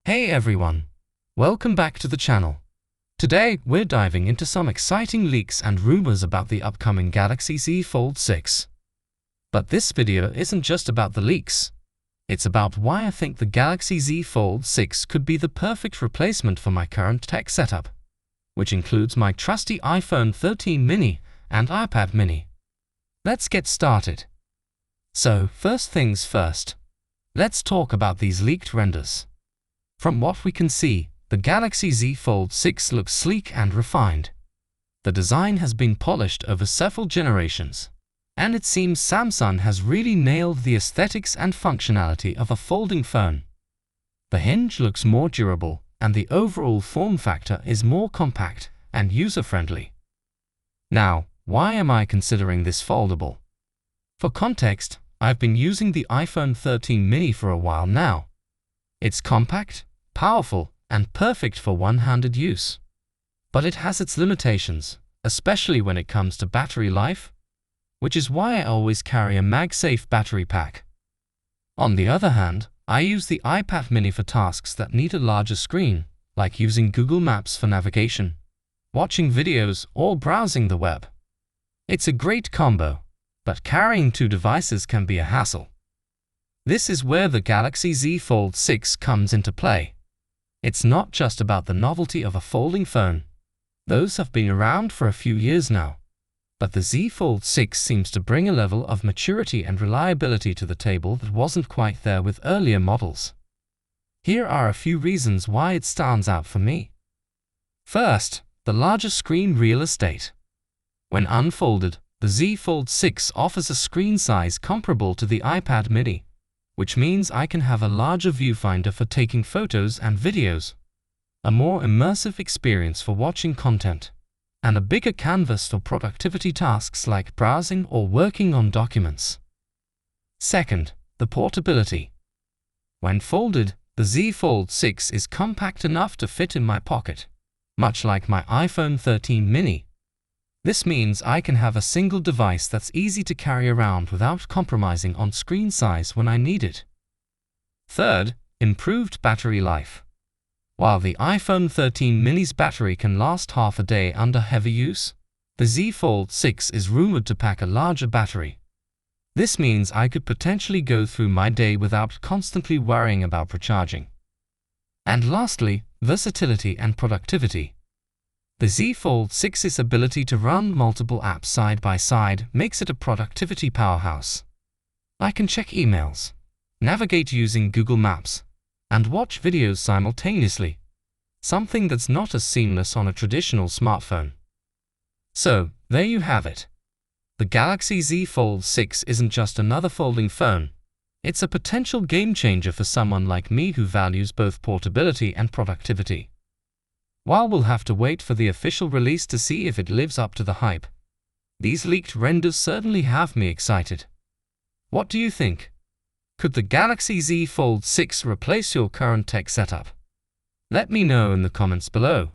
Hey everyone! Welcome back to the channel. Today, we're diving into some exciting leaks and rumors about the upcoming Galaxy Z Fold 6. But this video isn't just about the leaks. It's about why I think the Galaxy Z Fold 6 could be the perfect replacement for my current tech setup, which includes my trusty iPhone 13 mini and iPad mini. Let's get started. So, first things first. Let's talk about these leaked renders. From what we can see, the Galaxy Z Fold 6 looks sleek and refined. The design has been polished over several generations, and it seems Samsung has really nailed the aesthetics and functionality of a folding phone. The hinge looks more durable, and the overall form factor is more compact and user-friendly. Now, why am I considering this foldable? For context, I've been using the iPhone 13 mini for a while now. It's compact, powerful, and perfect for one-handed use. But it has its limitations, especially when it comes to battery life, which is why I always carry a MagSafe battery pack. On the other hand, I use the iPad mini for tasks that need a larger screen, like using Google Maps for navigation, watching videos, or browsing the web. It's a great combo, but carrying two devices can be a hassle. This is where the Galaxy Z Fold 6 comes into play. It's not just about the novelty of a folding phone. Those have been around for a few years now. But the Z Fold 6 seems to bring a level of maturity and reliability to the table that wasn't quite there with earlier models. Here are a few reasons why it stands out for me. First, the larger screen real estate. When unfolded, the Z Fold 6 offers a screen size comparable to the iPad mini, which means I can have a larger viewfinder for taking photos and videos, a more immersive experience for watching content, and a bigger canvas for productivity tasks like browsing or working on documents. Second, the portability. When folded, the Z Fold 6 is compact enough to fit in my pocket, much like my iPhone 13 mini. This means I can have a single device that's easy to carry around without compromising on screen size when I need it. Third, improved battery life. While the iPhone 13 mini's battery can last half a day under heavy use, the Z Fold 6 is rumored to pack a larger battery. This means I could potentially go through my day without constantly worrying about recharging. And lastly, versatility and productivity. The Z Fold 6's ability to run multiple apps side by side makes it a productivity powerhouse. I can check emails, navigate using Google Maps, and watch videos simultaneously, something that's not as seamless on a traditional smartphone. So, there you have it. The Galaxy Z Fold 6 isn't just another folding phone. It's a potential game-changer for someone like me who values both portability and productivity. While we'll have to wait for the official release to see if it lives up to the hype, these leaked renders certainly have me excited. What do you think? Could the Galaxy Z Fold 6 replace your current tech setup? Let me know in the comments below.